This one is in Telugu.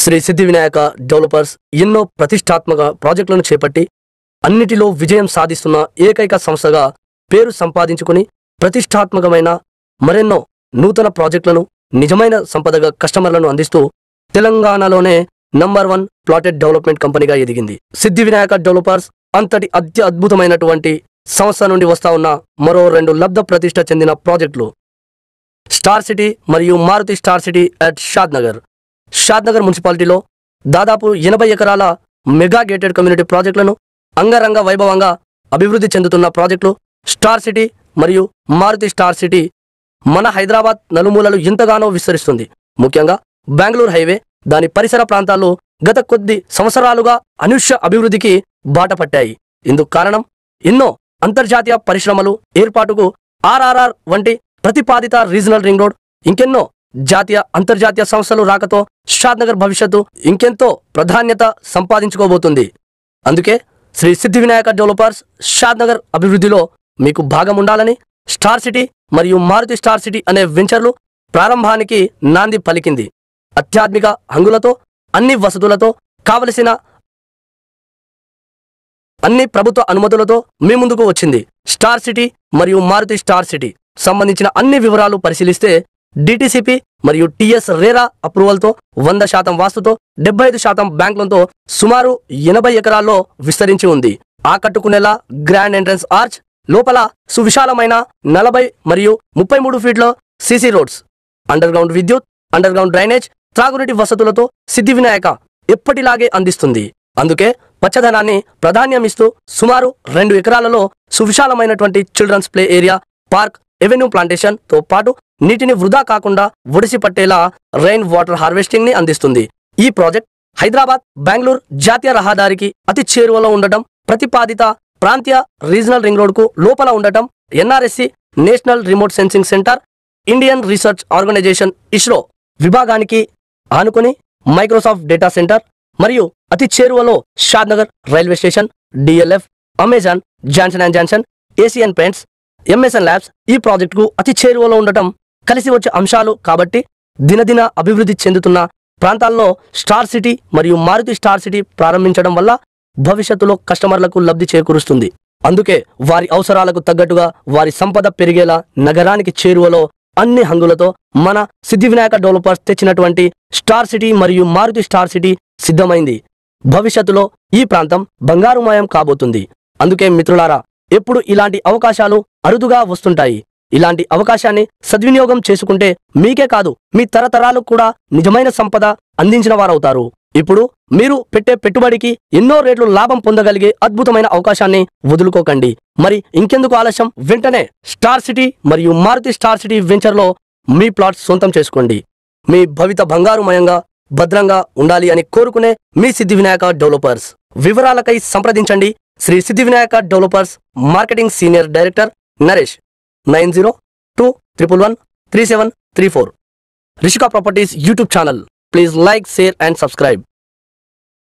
శ్రీ సిద్ధి వినాయక డెవలపర్స్ ఎన్నో ప్రతిష్టాత్మక ప్రాజెక్టులను చేపట్టి అన్నిటిలో విజయం సాధిస్తున్న ఏకైక సంస్థగా పేరు సంపాదించుకొని ప్రతిష్టాత్మకమైన మరెన్నో నూతన ప్రాజెక్టులను నిజమైన సంపదగా కస్టమర్లను అందిస్తూ తెలంగాణలోనే నంబర్ 1 ప్లాటెడ్ డెవలప్మెంట్ కంపెనీగా ఎదిగింది. సిద్ధి వినాయక డెవలపర్స్ అంతటి అద్భుతమైనటువంటి సంస్థ నుండి వస్తా ఉన్న మరో 2 లబ్ధ ప్రతిష్ట చెందిన ప్రాజెక్టులు స్టార్ సిటీ మరియు Maruti star city at Shadnagar మున్సిపాలిటీలో దాదాపు 80 ఎకరాల మెగా గేటెడ్ కమ్యూనిటీ ప్రాజెక్టులను అంగరంగ వైభవంగా అభివృద్ధి చెందుతున్న ప్రాజెక్టులు స్టార్ సిటీ మరియు మారుతి స్టార్ సిటీ మన హైదరాబాద్ నలుమూలలు ఎంతగానో విస్తరిస్తుంది. ముఖ్యంగా బెంగళూరు హైవే దాని పరిసర ప్రాంతాల్లో గత కొద్ది సంవత్సరాలుగా అనూహ్య అభివృద్ధికి బాట పట్టాయి. ఇందుకు కారణం ఎన్నో అంతర్జాతీయ పరిశ్రమలు ఏర్పాటుకు ఆర్ఆర్ఆర్ వంటి ప్రతిపాదిత రీజనల్ రింగ్ రోడ్, ఇంకెన్నో జాతీయ అంతర్జాతీయ సంస్థలు రాకతో షాద్నగర్ భవిష్యత్తు ఇంకెంతో ప్రాధాన్యత సంపాదించుకోబోతుంది. అందుకే శ్రీ సిద్ధి వినాయక డెవలపర్స్ షాద్నగర్ అభివృద్ధిలో మీకు భాగం ఉండాలని స్టార్ సిటీ మరియు మారుతి స్టార్ సిటీ అనే వెంచర్లు ప్రారంభానికి నాంది పలికింది. అత్యాధునిక హంగులతో అన్ని వసతులతో కావలసిన అన్ని ప్రభుత్వ అనుమతులతో మీ ముందుకు వచ్చింది. స్టార్ సిటీ మరియు మారుతి స్టార్ సిటీ సంబంధించిన అన్ని వివరాలు పరిశీలిస్తే డిటిసిపి మరియు టిఎస్ రేరా అప్రూవల్తో 100% వాస్తుతో 75% బ్యాంక్ లోన్తో సుమారు 80 ఎకరాల్లో విస్తరించి ఉంది. ఆకట్టుకునేలా గ్రాండ్ ఎంట్రన్స్ ఆర్చ్, లోపల సువిశాలమైన 40 మరియు 33 ఫీట్ల సిసి రోడ్స్, అండర్ గ్రౌండ్ విద్యుత్, అండర్ గ్రౌండ్ డ్రైనేజ్, త్రాగునీటి వసతులతో సిద్ధి వినాయక ఎప్పటిలాగే అందిస్తుంది. అందుకే పచ్చదనాన్ని ప్రాధాన్యమిస్తూ సుమారు 2 ఎకరాలలో సువిశాలమైనటువంటి children's play area, park, avenue plantation తో పాటు నీటిని వృధా కాకుండా ఒడిసి పట్టేలా రెయిన్ వాటర్ హార్వెస్టింగ్ ని అందిస్తుంది. ఈ ప్రాజెక్ట్ హైదరాబాద్ బెంగళూరు జాతీయ రహదారికి అతి చేరువలో ఉండటం, ప్రతిపాదిత ప్రాంతీయ రీజనల్ రింగ్ రోడ్ కు లోపల ఉండటం, NRSC National Remote Sensing Centre, Indian Research Organisation ISRO విభాగానికి ఆనుకుని మైక్రోసాఫ్ట్ డేటా సెంటర్ మరియు అతి చేరువలో Shadnagar railway station, DLF, Amazon, Johnson and Johnson, Asian Paints, MSN Labs ఈ ప్రాజెక్టుకు అతి చేరువలో ఉండటం కలిసి వచ్చే అంశాలు కాబట్టి దినదిన అభివృద్ధి చెందుతున్న ప్రాంతాల్లో స్టార్ సిటీ మరియు మారుతి స్టార్ సిటీ ప్రారంభించడం వల్ల భవిష్యత్తులో కస్టమర్లకు లబ్ధి చేకూరుస్తుంది. అందుకే వారి అవసరాలకు తగ్గట్టుగా వారి సంపద పెరిగేలా నగరానికి చేరువలో అన్ని హంగులతో మన సిద్ధి వినాయక డెవలపర్స్ తెచ్చినటువంటి స్టార్ సిటీ మరియు మారుతి స్టార్ సిటీ సిద్ధమైంది. భవిష్యత్తులో ఈ ప్రాంతం బంగారుమయం కాబోతుంది. అందుకే మిత్రులారా, ఎప్పుడు ఇలాంటి అవకాశాలు అరుదుగా వస్తుంటాయి. ఇలాంటి అవకాశాన్ని సద్వినియోగం చేసుకుంటే మీకే కాదు మీ తరతరాలకు కూడా నిజమైన సంపద అందించిన వారవుతారు. ఇప్పుడు మీరు పెట్టే పెట్టుబడికి ఎన్నో రేట్లు లాభం పొందగలిగే అద్భుతమైన అవకాశాన్ని వదులుకోకండి. మరి ఇంకెందుకు ఆలస్యం, వెంటనే స్టార్ సిటీ మరియు మారుతి స్టార్ సిటీ వెంచర్లో మీ ప్లాట్స్ సొంతం చేసుకోండి. మీ భవిత బంగారుమయంగా భద్రంగా ఉండాలి అని కోరుకునే మీ సిద్ధి వినాయక డెవలపర్స్. వివరాలకై సంప్రదించండి శ్రీ సిద్ధి Vinayaka developers marketing senior director Naresh 9021113734. Rishika properties YouTube channel. Please like, share and subscribe.